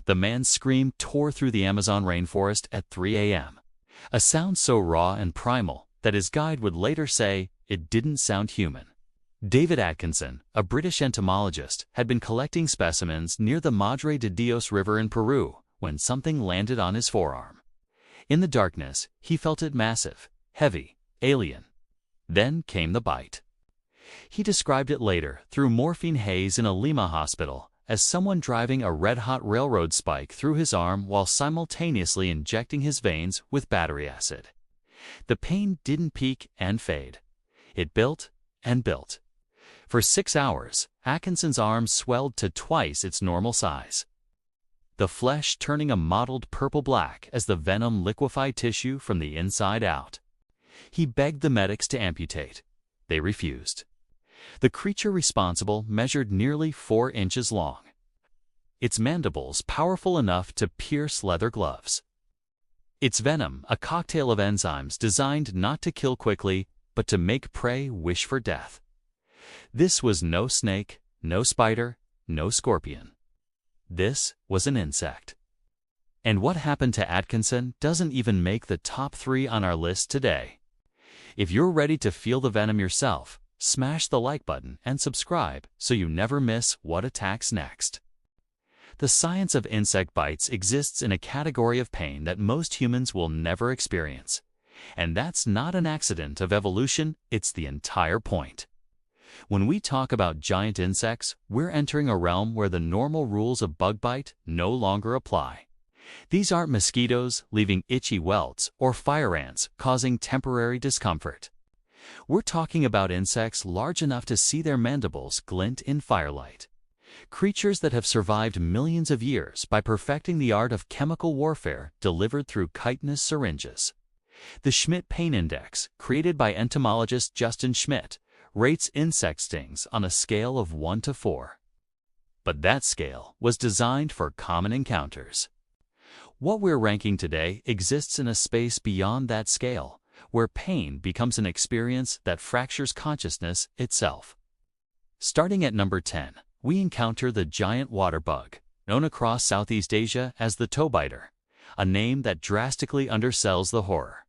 The man's scream tore through the Amazon rainforest at 3 a.m., a sound so raw and primal that his guide would later say it didn't sound human. David Atkinson, a British entomologist, had been collecting specimens near the Madre de Dios River in Peru when something landed on his forearm. In the darkness, he felt it massive, heavy, alien. Then came the bite. He described it later, through morphine haze in a Lima hospital, as someone driving a red-hot railroad spike through his arm while simultaneously injecting his veins with battery acid. The pain didn't peak and fade. It built and built. For 6 hours, Atkinson's arm swelled to twice its normal size, the flesh turning a mottled purple-black as the venom liquefied tissue from the inside out. He begged the medics to amputate. They refused. The creature responsible measured nearly 4 inches long, its mandibles powerful enough to pierce leather gloves. Its venom, a cocktail of enzymes designed not to kill quickly, but to make prey wish for death. This was no snake, no spider, no scorpion. This was an insect. And what happened to Atkinson doesn't even make the top 3 on our list today. If you're ready to feel the venom yourself, smash the like button and subscribe so you never miss what attacks next. The science of insect bites exists in a category of pain that most humans will never experience. And that's not an accident of evolution, it's the entire point. When we talk about giant insects, we're entering a realm where the normal rules of bug bite no longer apply. These aren't mosquitoes leaving itchy welts or fire ants causing temporary discomfort. We're talking about insects large enough to see their mandibles glint in firelight. Creatures that have survived millions of years by perfecting the art of chemical warfare delivered through chitinous syringes. The Schmidt Pain Index, created by entomologist Justin Schmidt, rates insect stings on a scale of 1 to 4. But that scale was designed for common encounters. What we're ranking today exists in a space beyond that scale, where pain becomes an experience that fractures consciousness itself. Starting at number 10, we encounter the giant water bug, known across Southeast Asia as the toe biter, a name that drastically undersells the horror.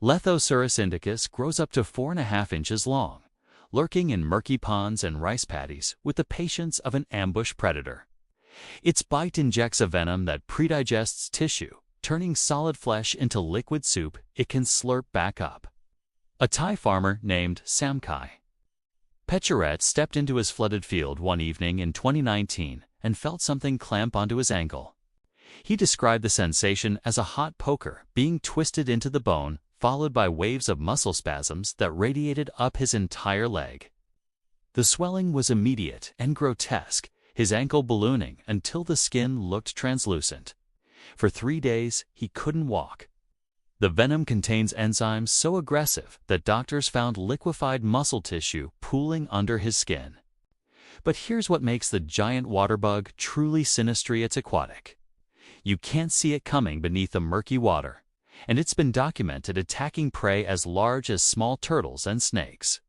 Lethosaurus indicus grows up to 4.5 inches long, lurking in murky ponds and rice paddies with the patience of an ambush predator. Its bite injects a venom that predigests tissue, turning solid flesh into liquid soup it can slurp back up. A Thai farmer named Somchai Petcharat stepped into his flooded field one evening in 2019 and felt something clamp onto his ankle. He described the sensation as a hot poker being twisted into the bone, followed by waves of muscle spasms that radiated up his entire leg. The swelling was immediate and grotesque, his ankle ballooning until the skin looked translucent. For 3 days, he couldn't walk. The venom contains enzymes so aggressive that doctors found liquefied muscle tissue pooling under his skin. But here's what makes the giant water bug truly sinister: it's aquatic. You can't see it coming beneath the murky water, and it's been documented attacking prey as large as small turtles and snakes,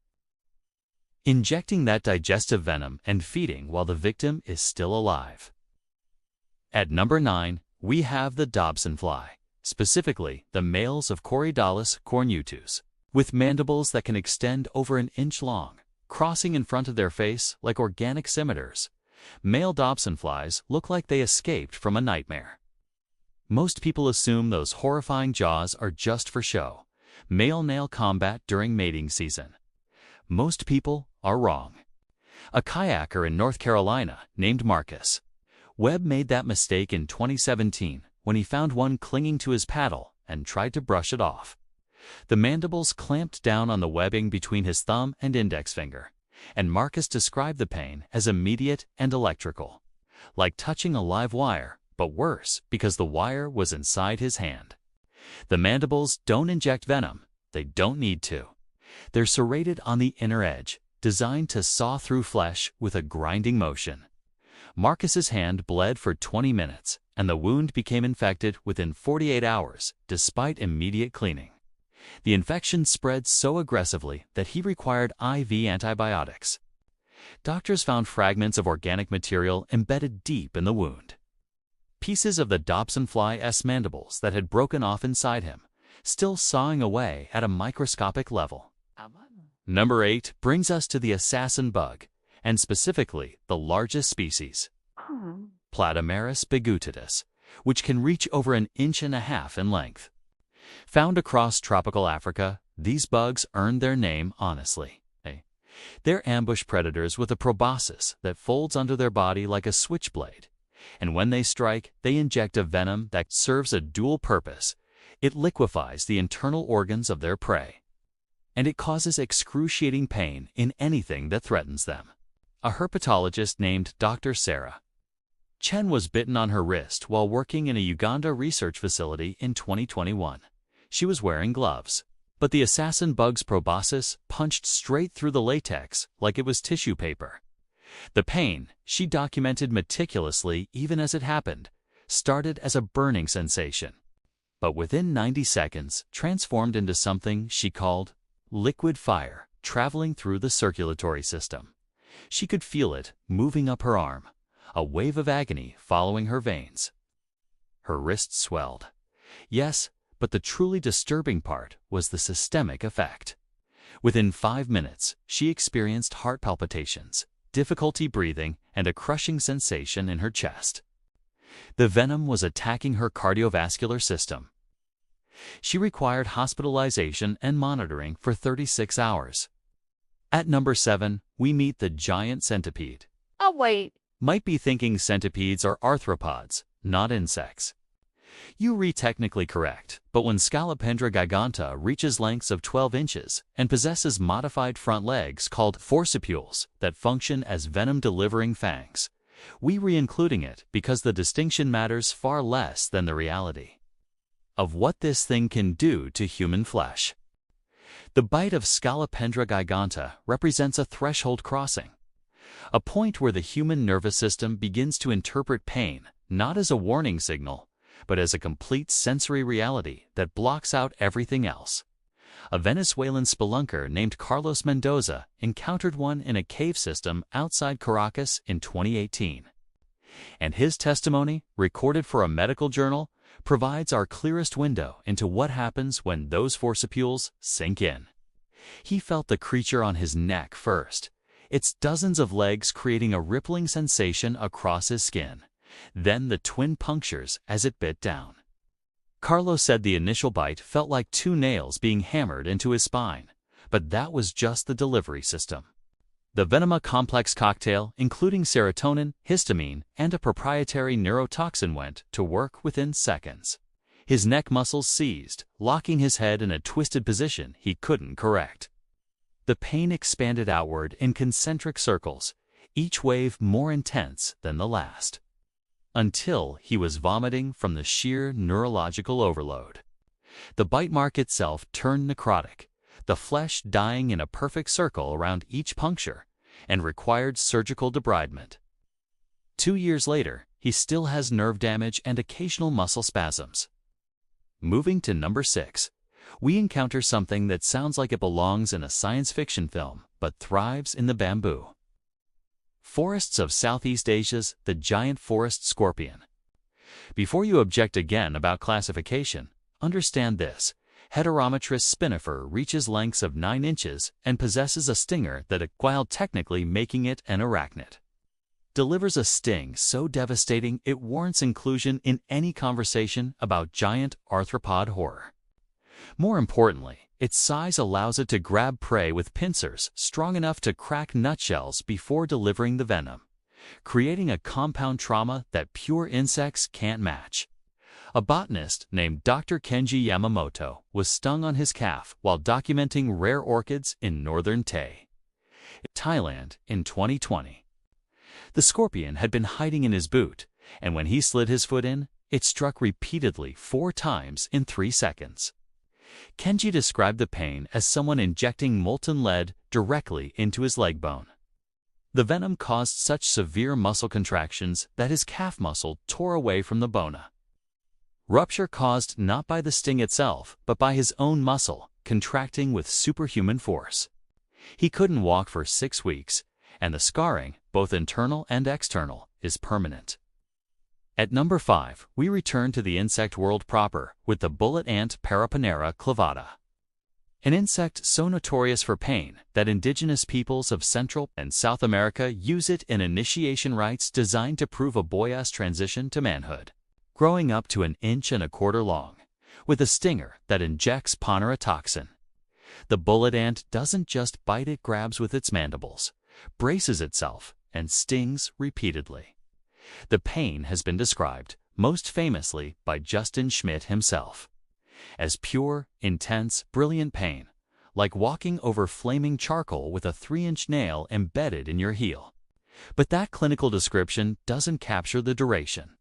injecting that digestive venom and feeding while the victim is still alive. At number 9, we have the Dobsonfly, specifically the males of Corydalis cornutus, with mandibles that can extend over an inch long, crossing in front of their face like organic scimitars. Male Dobsonflies look like they escaped from a nightmare. Most people assume those horrifying jaws are just for show, male-male combat during mating season. Most people are wrong. A kayaker in North Carolina named Marcus Webb made that mistake in 2017 when he found one clinging to his paddle and tried to brush it off. The mandibles clamped down on the webbing between his thumb and index finger, and Marcus described the pain as immediate and electrical, like touching a live wire, but worse because the wire was inside his hand. The mandibles don't inject venom. They don't need to. They're serrated on the inner edge, designed to saw through flesh with a grinding motion. Marcus's hand bled for 20 minutes, and the wound became infected within 48 hours, despite immediate cleaning. The infection spread so aggressively that he required IV antibiotics. Doctors found fragments of organic material embedded deep in the wound. pieces of the Dobsonfly's mandibles that had broken off inside him, still sawing away at a microscopic level. Number 8 brings us to the assassin bug, and specifically the largest species, Platymerus bigutidis, which can reach over 1.5 inches in length. Found across tropical Africa, these bugs earned their name honestly. They're ambush predators with a proboscis that folds under their body like a switchblade, and when they strike, they inject a venom that serves a dual purpose. It liquefies the internal organs of their prey, and it causes excruciating pain in anything that threatens them. A herpetologist named Dr. Sarah Chen was bitten on her wrist while working in a Uganda research facility in 2021. She was wearing gloves, but the assassin bug's proboscis punched straight through the latex like it was tissue paper. The pain, she documented meticulously even as it happened, started as a burning sensation, but within 90 seconds transformed into something she called liquid fire traveling through the circulatory system. She could feel it moving up her arm, a wave of agony following her veins. Her wrist swelled. Yes, but the truly disturbing part was the systemic effect. Within 5 minutes, she experienced heart palpitations, difficulty breathing, and a crushing sensation in her chest. The venom was attacking her cardiovascular system. She required hospitalization and monitoring for 36 hours. At number 7, we meet the giant centipede. Oh, wait. Might be thinking centipedes are arthropods, not insects. You read technically correct, but when Scolopendra giganta reaches lengths of 12 inches and possesses modified front legs called forcipules that function as venom-delivering fangs, we re-including it because the distinction matters far less than the reality of what this thing can do to human flesh. The bite of Scolopendra giganta represents a threshold crossing, a point where the human nervous system begins to interpret pain not as a warning signal, but as a complete sensory reality that blocks out everything else. A Venezuelan spelunker named Carlos Mendoza encountered one in a cave system outside Caracas in 2018. And his testimony, recorded for a medical journal, provides our clearest window into what happens when those forcipules sink in. He felt the creature on his neck first, its dozens of legs creating a rippling sensation across his skin, then the twin punctures as it bit down. Carlos said the initial bite felt like 2 nails being hammered into his spine, but that was just the delivery system. The Venoma complex cocktail, including serotonin, histamine, and a proprietary neurotoxin, went to work within seconds. His neck muscles seized, locking his head in a twisted position he couldn't correct. The pain expanded outward in concentric circles, each wave more intense than the last, until he was vomiting from the sheer neurological overload. The bite mark itself turned necrotic, the flesh dying in a perfect circle around each puncture, and required surgical debridement. 2 years later, he still has nerve damage and occasional muscle spasms. Moving to number 6, we encounter something that sounds like it belongs in a science fiction film, but thrives in the bamboo forests of Southeast Asia's the giant forest scorpion. Before you object again about classification, understand this. Heterometrus spinifer reaches lengths of 9 inches and possesses a stinger that, while technically making it an arachnid, delivers a sting so devastating it warrants inclusion in any conversation about giant arthropod horror. More importantly, its size allows it to grab prey with pincers strong enough to crack nutshells before delivering the venom, creating a compound trauma that pure insects can't match. A botanist named Dr. Kenji Yamamoto was stung on his calf while documenting rare orchids in northern Thailand in 2020. The scorpion had been hiding in his boot, and when he slid his foot in, it struck repeatedly 4 times in 3 seconds. Kenji described the pain as someone injecting molten lead directly into his leg bone. The venom caused such severe muscle contractions that his calf muscle tore away from the bone. Rupture caused not by the sting itself, but by his own muscle, contracting with superhuman force. He couldn't walk for 6 weeks, and the scarring, both internal and external, is permanent. At number 5, we return to the insect world proper with the bullet ant Paraponera clavata. An insect so notorious for pain that indigenous peoples of Central and South America use it in initiation rites designed to prove a boy's transition to manhood. Growing up to 1.25 inches long, with a stinger that injects Ponera toxin. The bullet ant doesn't just bite, it grabs with its mandibles, braces itself, and stings repeatedly. The pain has been described, most famously by Justin Schmidt himself, as pure, intense, brilliant pain, like walking over flaming charcoal with a 3-inch nail embedded in your heel. But that clinical description doesn't capture the duration.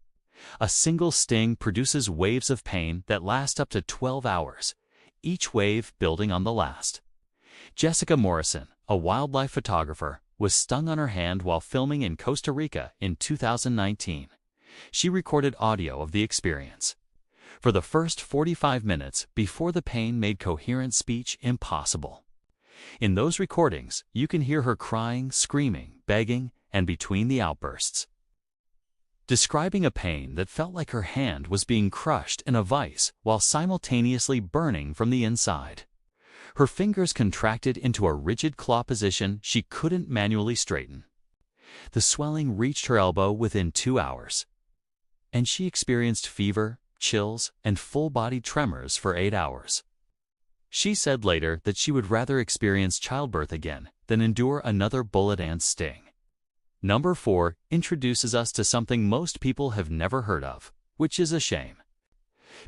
A single sting produces waves of pain that last up to 12 hours, each wave building on the last. Jessica Morrison, a wildlife photographer, was stung on her hand while filming in Costa Rica in 2019. She recorded audio of the experience. For the first 45 minutes before the pain made coherent speech impossible. In those recordings, you can hear her crying, screaming, begging, and between the outbursts, describing a pain that felt like her hand was being crushed in a vice while simultaneously burning from the inside. Her fingers contracted into a rigid claw position she couldn't manually straighten. The swelling reached her elbow within 2 hours, and she experienced fever, chills, and full-body tremors for 8 hours. She said later that she would rather experience childbirth again than endure another bullet ant sting. Number 4 introduces us to something most people have never heard of, which is a shame.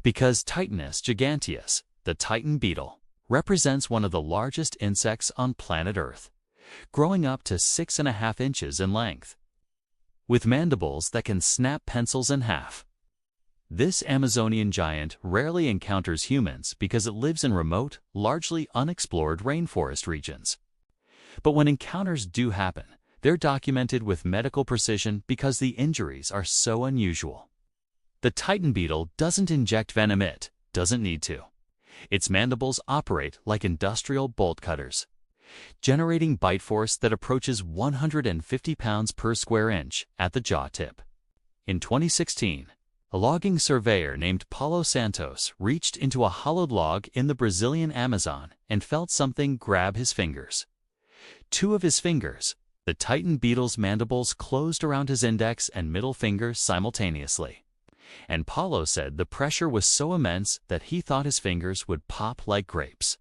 Because Titanus giganteus, the Titan beetle, represents one of the largest insects on planet Earth, growing up to 6.5 inches in length, with mandibles that can snap pencils in half. This Amazonian giant rarely encounters humans because it lives in remote, largely unexplored rainforest regions. But when encounters do happen, they're documented with medical precision because the injuries are so unusual. The Titan beetle doesn't inject venom, it doesn't need to. Its mandibles operate like industrial bolt cutters, generating bite force that approaches 150 pounds per square inch at the jaw tip. In 2016, a logging surveyor named Paulo Santos reached into a hollowed log in the Brazilian Amazon and felt something grab his fingers. 2 of his fingers, the Titan beetle's mandibles, closed around his index and middle fingers simultaneously. And Paulo said the pressure was so immense that he thought his fingers would pop like grapes.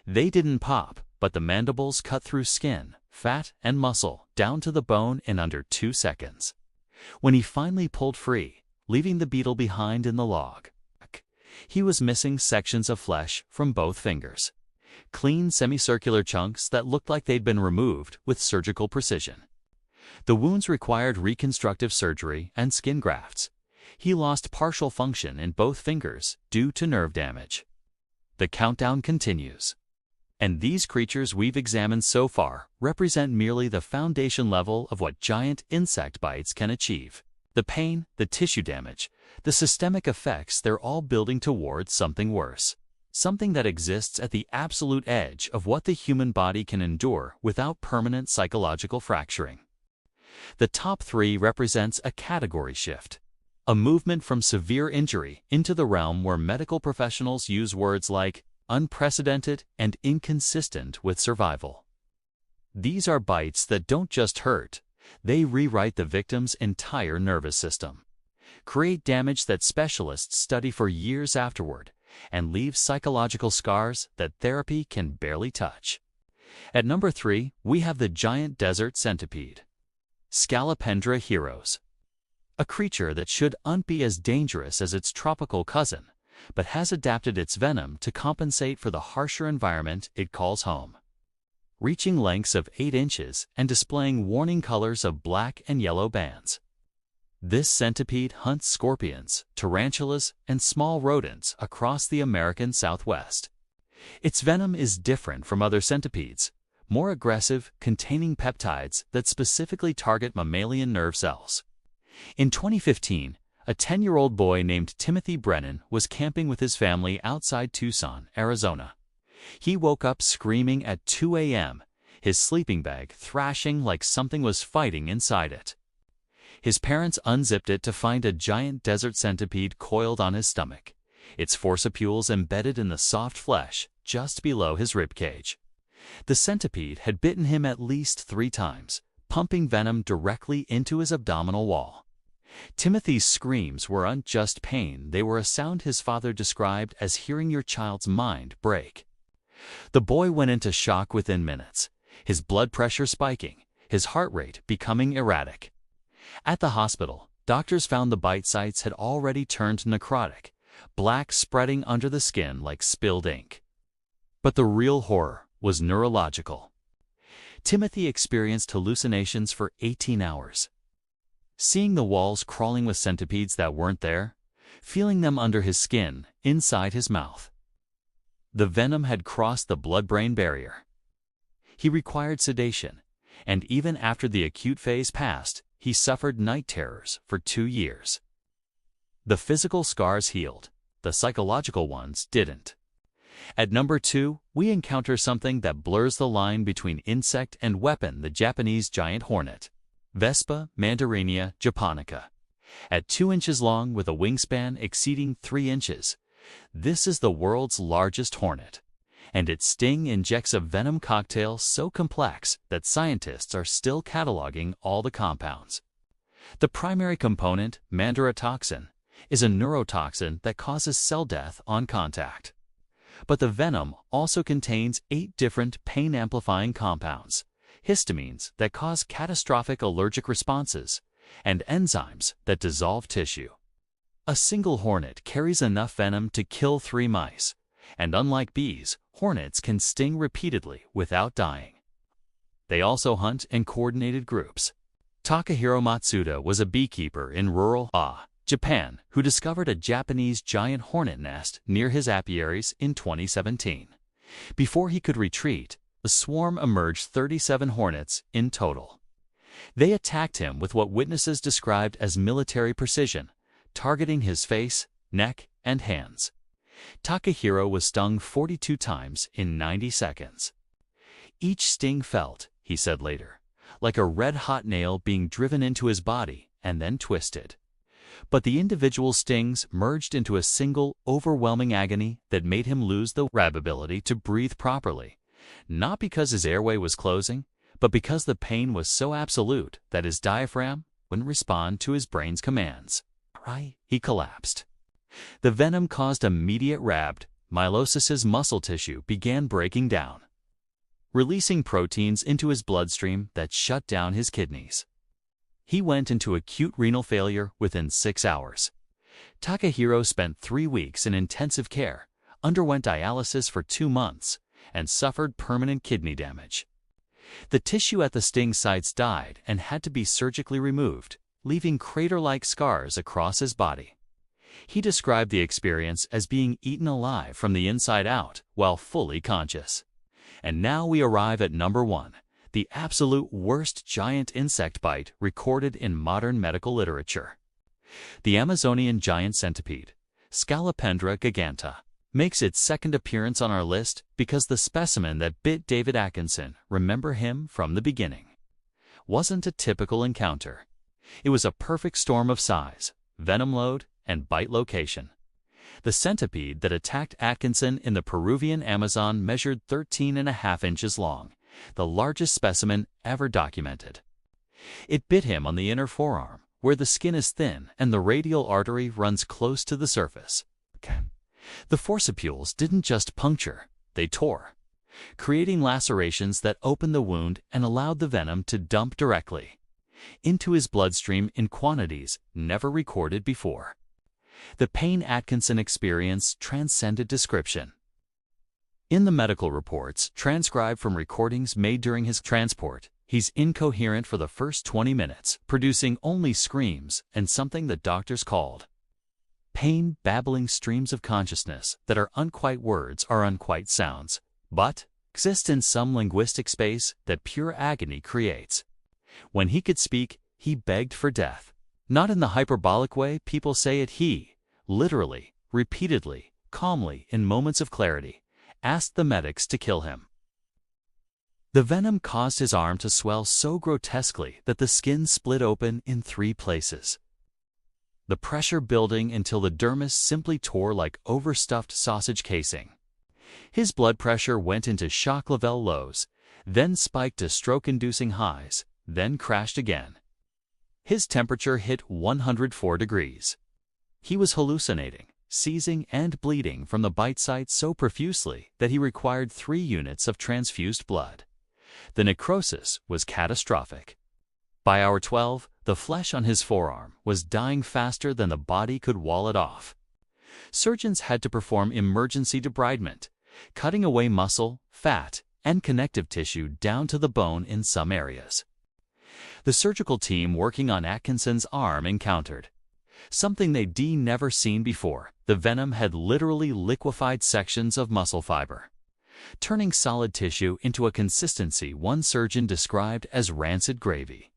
They didn't pop, but the mandibles cut through skin, fat, and muscle down to the bone in under 2 seconds. When he finally pulled free, leaving the beetle behind in the log, he was missing sections of flesh from both fingers. Clean semicircular chunks that looked like they'd been removed with surgical precision. The wounds required reconstructive surgery and skin grafts. He lost partial function in both fingers due to nerve damage. The countdown continues. And these creatures we've examined so far represent merely the foundation level of what giant insect bites can achieve. The pain, the tissue damage, the systemic effects, they're all building towards something worse. Something that exists at the absolute edge of what the human body can endure without permanent psychological fracturing. The top 3 represents a category shift. A movement from severe injury into the realm where medical professionals use words like unprecedented and inconsistent with survival. These are bites that don't just hurt, they rewrite the victim's entire nervous system, create damage that specialists study for years afterward, and leave psychological scars that therapy can barely touch. At number 3, we have the giant desert centipede, Scolopendra heros. A creature that shouldn't be as dangerous as its tropical cousin, but has adapted its venom to compensate for the harsher environment it calls home. Reaching lengths of 8 inches and displaying warning colors of black and yellow bands. This centipede hunts scorpions, tarantulas, and small rodents across the American Southwest. Its venom is different from other centipedes, more aggressive, containing peptides that specifically target mammalian nerve cells. In 2015, a 10-year-old boy named Timothy Brennan was camping with his family outside Tucson, Arizona. He woke up screaming at 2 a.m., his sleeping bag thrashing like something was fighting inside it. His parents unzipped it to find a giant desert centipede coiled on his stomach, its forcipules embedded in the soft flesh just below his ribcage. The centipede had bitten him at least 3 times, pumping venom directly into his abdominal wall. Timothy's screams weren't just pain, they were a sound his father described as hearing your child's mind break. The boy went into shock within minutes, his blood pressure spiking, his heart rate becoming erratic. At the hospital, doctors found the bite sites had already turned necrotic, black spreading under the skin like spilled ink. But the real horror was neurological. Timothy experienced hallucinations for 18 hours. Seeing the walls crawling with centipedes that weren't there, feeling them under his skin, inside his mouth. The venom had crossed the blood-brain barrier. He required sedation, and even after the acute phase passed, he suffered night terrors for 2 years. The physical scars healed, the psychological ones didn't. At number 2, we encounter something that blurs the line between insect and weapon: the Japanese giant hornet, Vespa mandarinia japonica. At 2 inches long with a wingspan exceeding 3 inches, this is the world's largest hornet, and its sting injects a venom cocktail so complex that scientists are still cataloging all the compounds. The primary component, mandaratoxin, is a neurotoxin that causes cell death on contact. But the venom also contains 8 different pain-amplifying compounds, histamines that cause catastrophic allergic responses, and enzymes that dissolve tissue. A single hornet carries enough venom to kill 3 mice, and unlike bees, hornets can sting repeatedly without dying. They also hunt in coordinated groups. Takahiro Matsuda was a beekeeper in rural Japan who discovered a Japanese giant hornet nest near his apiaries in 2017. Before he could retreat, a swarm emerged, 37 hornets in total. They attacked him with what witnesses described as military precision, targeting his face, neck, and hands. Takahiro was stung 42 times in 90 seconds. Each sting felt, he said later, like a red-hot nail being driven into his body and then twisted. But the individual stings merged into a single, overwhelming agony that made him lose the ability to breathe properly, not because his airway was closing, but because the pain was so absolute that his diaphragm wouldn't respond to his brain's commands. He collapsed. The venom caused immediate rabid myelosis. His muscle tissue began breaking down, releasing proteins into his bloodstream that shut down his kidneys. He went into acute renal failure within 6 hours. Takahiro spent 3 weeks in intensive care, underwent dialysis for 2 months, and suffered permanent kidney damage. The tissue at the sting sites died and had to be surgically removed, leaving crater-like scars across his body. He described the experience as being eaten alive from the inside out while fully conscious. And now we arrive at number 1, the absolute worst giant insect bite recorded in modern medical literature. The Amazonian giant centipede, Scolopendra giganta, makes its second appearance on our list because the specimen that bit David Atkinson, remember him from the beginning, wasn't a typical encounter. It was a perfect storm of size, venom load, and bite location. The centipede that attacked Atkinson in the Peruvian Amazon measured 13.5 inches long, the largest specimen ever documented. It bit him on the inner forearm, where the skin is thin and the radial artery runs close to the surface. The forcipules didn't just puncture, they tore, creating lacerations that opened the wound and allowed the venom to dump directly into his bloodstream in quantities never recorded before. The pain Atkinson experienced transcended description. In the medical reports transcribed from recordings made during his transport, he's incoherent for the first 20 minutes, producing only screams and something the doctors called pain-babbling streams of consciousness that are unquite words or unquite sounds, but exist in some linguistic space that pure agony creates. When he could speak, he begged for death. Not in the hyperbolic way people say it. He, literally, repeatedly, calmly, in moments of clarity, asked the medics to kill him. The venom caused his arm to swell so grotesquely that the skin split open in 3 places, the pressure building until the dermis simply tore like overstuffed sausage casing. His blood pressure went into shock level lows, then spiked to stroke-inducing highs, then crashed again. His temperature hit 104 degrees. He was hallucinating, seizing and bleeding from the bite site so profusely that he required 3 units of transfused blood. The necrosis was catastrophic. By hour 12, the flesh on his forearm was dying faster than the body could wall it off. Surgeons had to perform emergency debridement, cutting away muscle, fat, and connective tissue down to the bone in some areas. The surgical team working on Atkinson's arm encountered something they'd never seen before. The venom had literally liquefied sections of muscle fiber, turning solid tissue into a consistency one surgeon described as rancid gravy.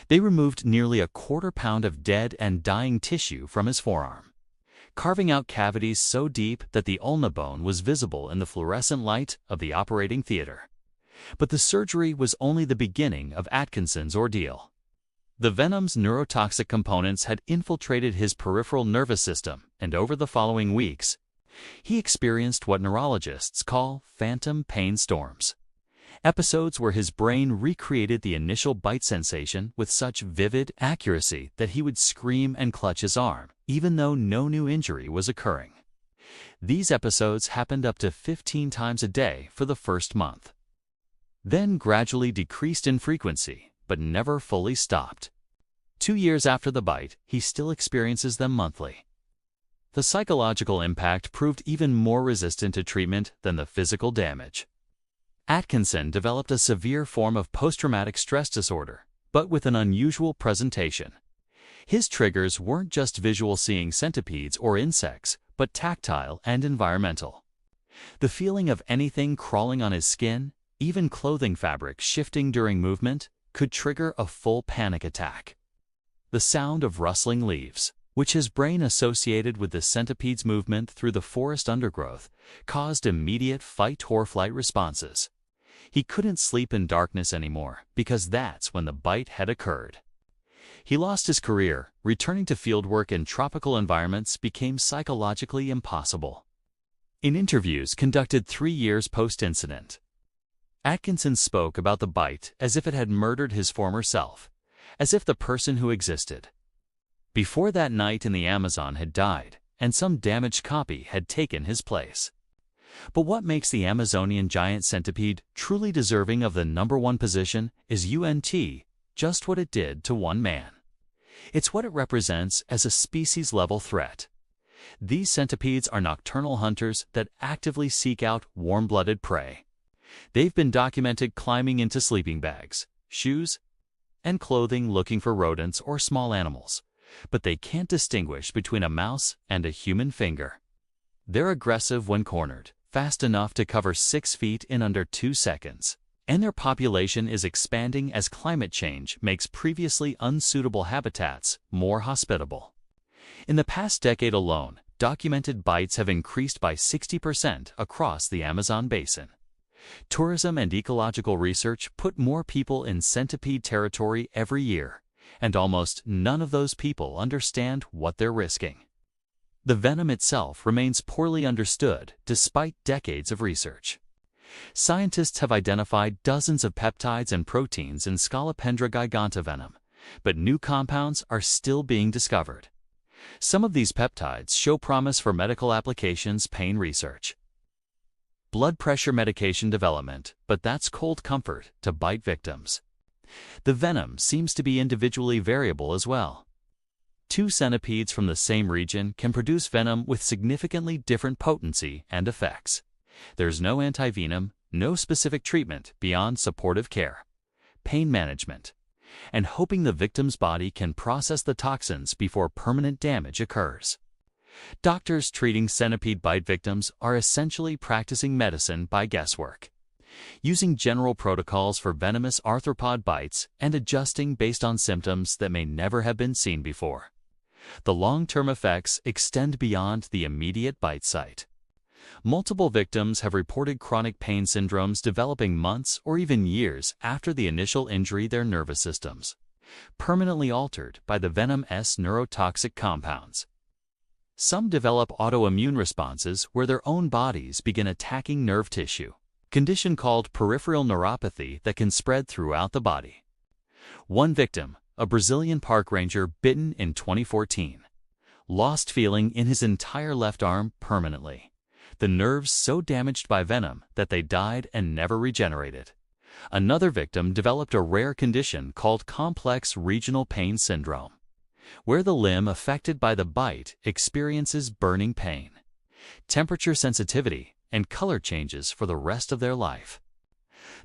They removed nearly 1/4 pound of dead and dying tissue from his forearm, carving out cavities so deep that the ulna bone was visible in the fluorescent light of the operating theater. But the surgery was only the beginning of Atkinson's ordeal. The venom's neurotoxic components had infiltrated his peripheral nervous system, and over the following weeks, he experienced what neurologists call phantom pain storms. Episodes where his brain recreated the initial bite sensation with such vivid accuracy that he would scream and clutch his arm, even though no new injury was occurring. These episodes happened up to 15 times a day for the first month, then gradually decreased in frequency, but never fully stopped. 2 years after the bite, he still experiences them monthly. The psychological impact proved even more resistant to treatment than the physical damage. Atkinson developed a severe form of post-traumatic stress disorder, but with an unusual presentation. His triggers weren't just visual seeing centipedes or insects, but tactile and environmental. The feeling of anything crawling on his skin, even clothing fabric shifting during movement, could trigger a full panic attack. The sound of rustling leaves, which his brain associated with the centipede's movement through the forest undergrowth, caused immediate fight-or-flight responses. He couldn't sleep in darkness anymore because that's when the bite had occurred. He lost his career. Returning to fieldwork in tropical environments became psychologically impossible. In interviews conducted 3 years post-incident, Atkinson spoke about the bite as if it had murdered his former self, as if the person who existed before that night in the Amazon had died, and some damaged copy had taken his place. But what makes the Amazonian giant centipede truly deserving of the #1 position is just what it did to one man. It's what it represents as a species-level threat. These centipedes are nocturnal hunters that actively seek out warm-blooded prey. They've been documented climbing into sleeping bags, shoes, and clothing looking for rodents or small animals, but they can't distinguish between a mouse and a human finger. They're aggressive when cornered, fast enough to cover 6 feet in under 2 seconds, and their population is expanding as climate change makes previously unsuitable habitats more hospitable. In the past decade alone, documented bites have increased by 60% across the Amazon basin. Tourism and ecological research put more people in centipede territory every year, and almost none of those people understand what they're risking. The venom itself remains poorly understood despite decades of research. Scientists have identified dozens of peptides and proteins in Scolopendra giganta venom, but new compounds are still being discovered. Some of these peptides show promise for medical applications, pain research, blood pressure medication development, but that's cold comfort to bite victims. The venom seems to be individually variable as well. 2 centipedes from the same region can produce venom with significantly different potency and effects. There's no antivenom, no specific treatment beyond supportive care, pain management, and hoping the victim's body can process the toxins before permanent damage occurs. Doctors treating centipede bite victims are essentially practicing medicine by guesswork, using general protocols for venomous arthropod bites and adjusting based on symptoms that may never have been seen before. The long-term effects extend beyond the immediate bite site. Multiple victims have reported chronic pain syndromes developing months or even years after the initial injury their nervous systems, permanently altered by the Venom's neurotoxic compounds. Some develop autoimmune responses where their own bodies begin attacking nerve tissue, condition called peripheral neuropathy that can spread throughout the body. One victim, a Brazilian park ranger bitten in 2014, lost feeling in his entire left arm permanently, the nerves so damaged by venom that they died and never regenerated. Another victim developed a rare condition called complex regional pain syndrome, where the limb affected by the bite experiences burning pain, temperature sensitivity, and color changes for the rest of their life.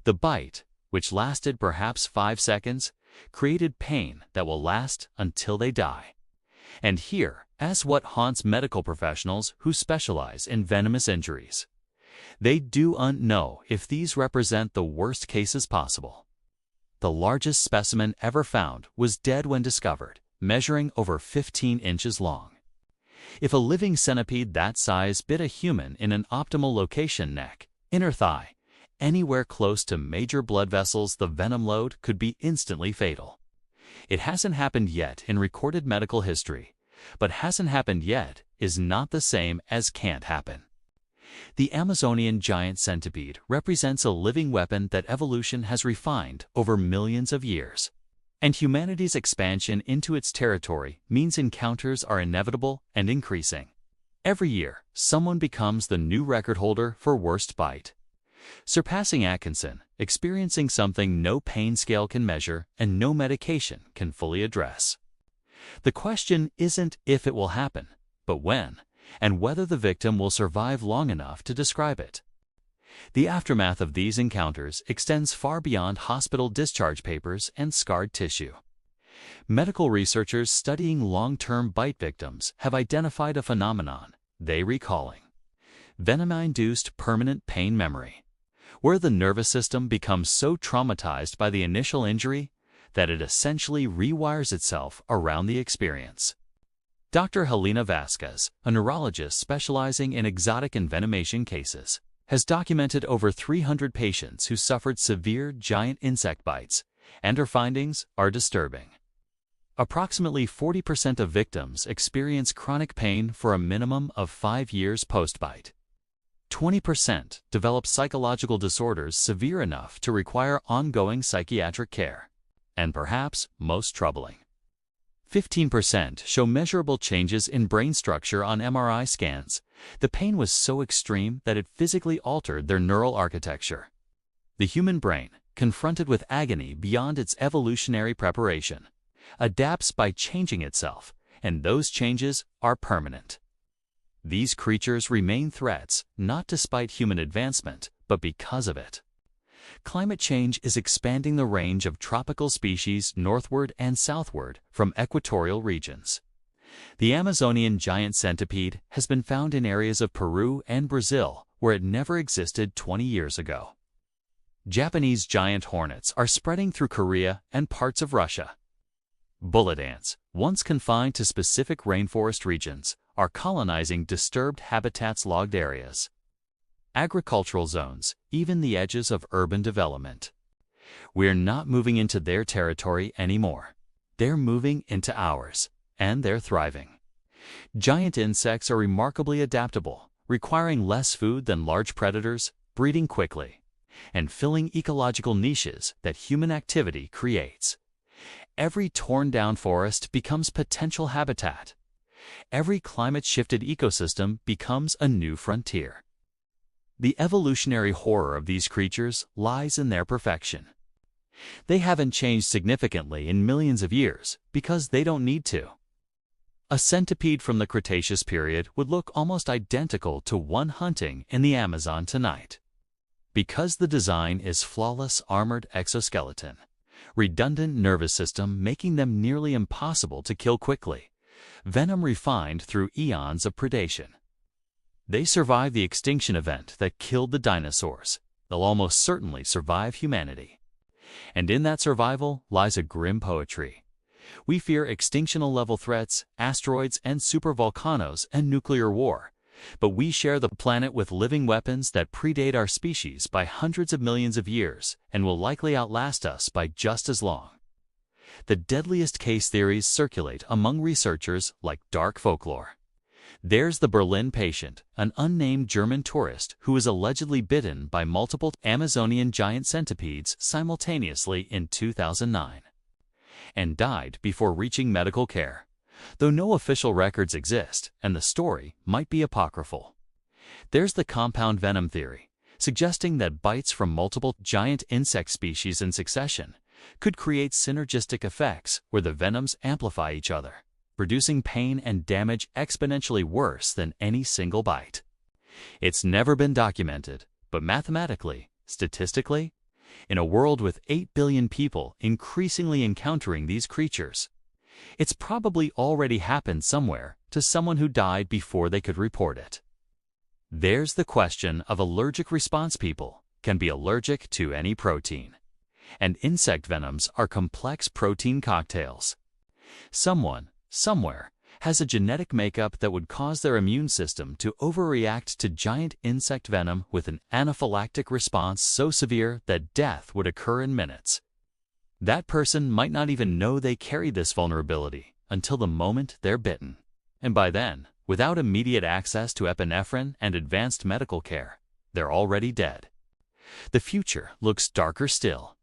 The bite, which lasted perhaps 5 seconds, created pain that will last until they die. And here is what haunts medical professionals who specialize in venomous injuries. They don't know if these represent the worst cases possible. The largest specimen ever found was dead when discovered, measuring over 15 inches long. If a living centipede that size bit a human in an optimal location, neck, inner thigh, anywhere close to major blood vessels, the venom load could be instantly fatal. It hasn't happened yet in recorded medical history, but hasn't happened yet is not the same as can't happen. The Amazonian giant centipede represents a living weapon that evolution has refined over millions of years. And humanity's expansion into its territory means encounters are inevitable and increasing. Every year, someone becomes the new record holder for worst bite, surpassing Atkinson, experiencing something no pain scale can measure and no medication can fully address. The question isn't if it will happen, but when, and whether the victim will survive long enough to describe it. The aftermath of these encounters extends far beyond hospital discharge papers and scarred tissue. Medical researchers studying long-term bite victims have identified a phenomenon they're calling venom-induced permanent pain memory, where the nervous system becomes so traumatized by the initial injury that it essentially rewires itself around the experience. Dr. Helena Vasquez, a neurologist specializing in exotic envenomation cases, has documented over 300 patients who suffered severe giant insect bites, and her findings are disturbing. Approximately 40% of victims experience chronic pain for a minimum of 5 years post-bite. 20% develop psychological disorders severe enough to require ongoing psychiatric care. And perhaps most troubling, 15% show measurable changes in brain structure on MRI scans. The pain was so extreme that it physically altered their neural architecture. The human brain, confronted with agony beyond its evolutionary preparation, adapts by changing itself, and those changes are permanent. These creatures remain threats not despite human advancement, but because of it. Climate change is expanding the range of tropical species northward and southward from equatorial regions. The Amazonian giant centipede has been found in areas of Peru and Brazil where it never existed 20 years ago. Japanese giant hornets are spreading through Korea and parts of Russia. Bullet ants, once confined to specific rainforest regions, are colonizing disturbed habitats, logged areas, agricultural zones, even the edges of urban development. We're not moving into their territory anymore. They're moving into ours, and they're thriving. Giant insects are remarkably adaptable, requiring less food than large predators, breeding quickly, and filling ecological niches that human activity creates. Every torn-down forest becomes potential habitat. Every climate-shifted ecosystem becomes a new frontier. The evolutionary horror of these creatures lies in their perfection. They haven't changed significantly in millions of years because they don't need to. A centipede from the Cretaceous period would look almost identical to one hunting in the Amazon tonight. Because the design is flawless armored exoskeleton, redundant nervous system making them nearly impossible to kill quickly, venom refined through eons of predation. They survive the extinction event that killed the dinosaurs. They'll almost certainly survive humanity. And in that survival lies a grim poetry. We fear extinctional level threats, asteroids and supervolcanoes and nuclear war, But we share the planet with living weapons that predate our species by hundreds of millions of years and will likely outlast us by just as long. The deadliest case theories circulate among researchers like dark folklore. There's the Berlin patient, an unnamed German tourist who was allegedly bitten by multiple Amazonian giant centipedes simultaneously in 2009 and died before reaching medical care, though no official records exist and the story might be apocryphal. There's the compound venom theory, suggesting that bites from multiple giant insect species in succession could create synergistic effects where the venoms amplify each other, producing pain and damage exponentially worse than any single bite. It's never been documented, but mathematically, statistically, in a world with 8 billion people increasingly encountering these creatures, it's probably already happened somewhere to someone who died before they could report it. There's the question of allergic response. People can be allergic to any protein, and insect venoms are complex protein cocktails. Someone, somewhere, has a genetic makeup that would cause their immune system to overreact to giant insect venom with an anaphylactic response so severe that death would occur in minutes. That person might not even know they carry this vulnerability until the moment they're bitten. And by then, without immediate access to epinephrine and advanced medical care, they're already dead. The future looks darker still.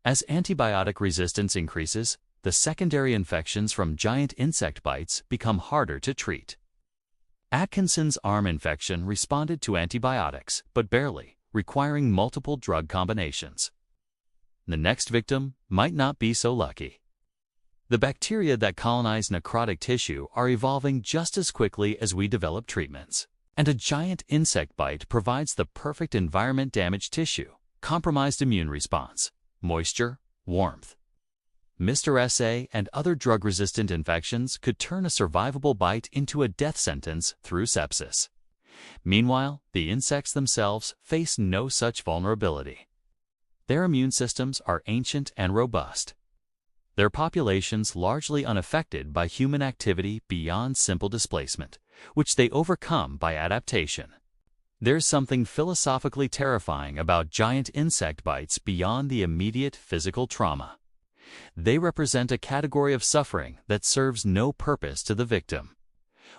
As antibiotic resistance increases, the secondary infections from giant insect bites become harder to treat. Atkinson's arm infection responded to antibiotics, but barely, requiring multiple drug combinations. The next victim might not be so lucky. The bacteria that colonize necrotic tissue are evolving just as quickly as we develop treatments. And a giant insect bite provides the perfect environment: damaged tissue, compromised immune response, moisture, warmth. Mr. SA and other drug-resistant infections could turn a survivable bite into a death sentence through sepsis. Meanwhile, the insects themselves face no such vulnerability. Their immune systems are ancient and robust. Their populations largely unaffected by human activity beyond simple displacement, which they overcome by adaptation. There's something philosophically terrifying about giant insect bites beyond the immediate physical trauma. They represent a category of suffering that serves no purpose to the victim.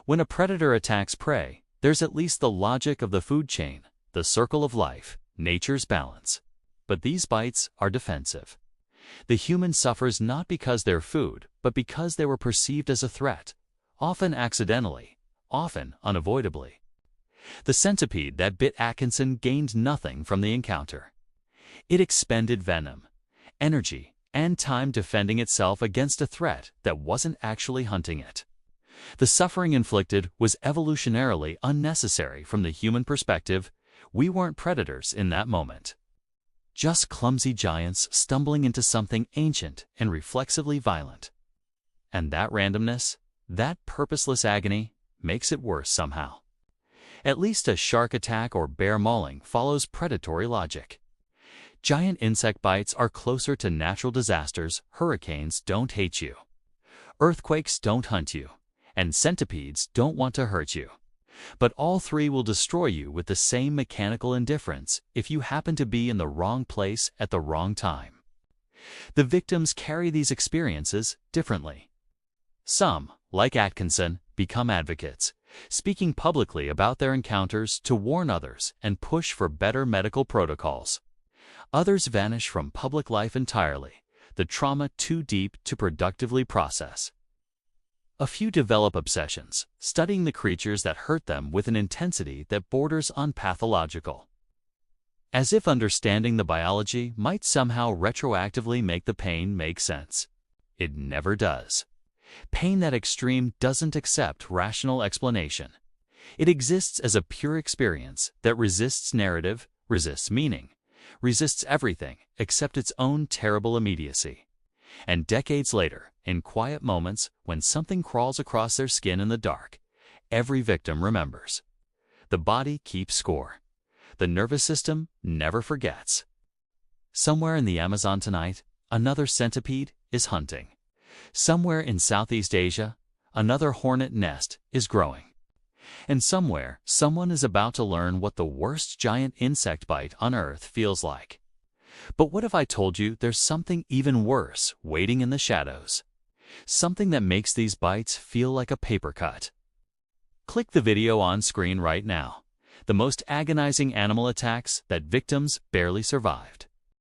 When a predator attacks prey, there's at least the logic of the food chain, the circle of life, nature's balance. But these bites are defensive. The human suffers not because they're food, but because they were perceived as a threat, often accidentally, often unavoidably. The centipede that bit Atkinson gained nothing from the encounter. It expended venom, energy, and time defending itself against a threat that wasn't actually hunting it. The suffering inflicted was evolutionarily unnecessary from the human perspective. We weren't predators in that moment. Just clumsy giants stumbling into something ancient and reflexively violent. And that randomness, that purposeless agony, makes it worse somehow. At least a shark attack or bear mauling follows predatory logic. Giant insect bites are closer to natural disasters. Hurricanes don't hate you. Earthquakes don't hunt you. And centipedes don't want to hurt you. But all three will destroy you with the same mechanical indifference if you happen to be in the wrong place at the wrong time. The victims carry these experiences differently. Some, like Atkinson, become advocates, speaking publicly about their encounters to warn others and push for better medical protocols. Others vanish from public life entirely, the trauma too deep to productively process. A few develop obsessions, studying the creatures that hurt them with an intensity that borders on pathological. As if understanding the biology might somehow retroactively make the pain make sense. It never does. Pain that extreme doesn't accept rational explanation. It exists as a pure experience that resists narrative, resists meaning, resists everything except its own terrible immediacy. And decades later, in quiet moments when something crawls across their skin in the dark, every victim remembers. The body keeps score. The nervous system never forgets. Somewhere in the Amazon tonight, another centipede is hunting. Somewhere in Southeast Asia, another hornet nest is growing. And somewhere, someone is about to learn what the worst giant insect bite on Earth feels like. But what if I told you there's something even worse waiting in the shadows? Something that makes these bites feel like a paper cut. Click the video on screen right now. The most agonizing animal attacks that victims barely survived.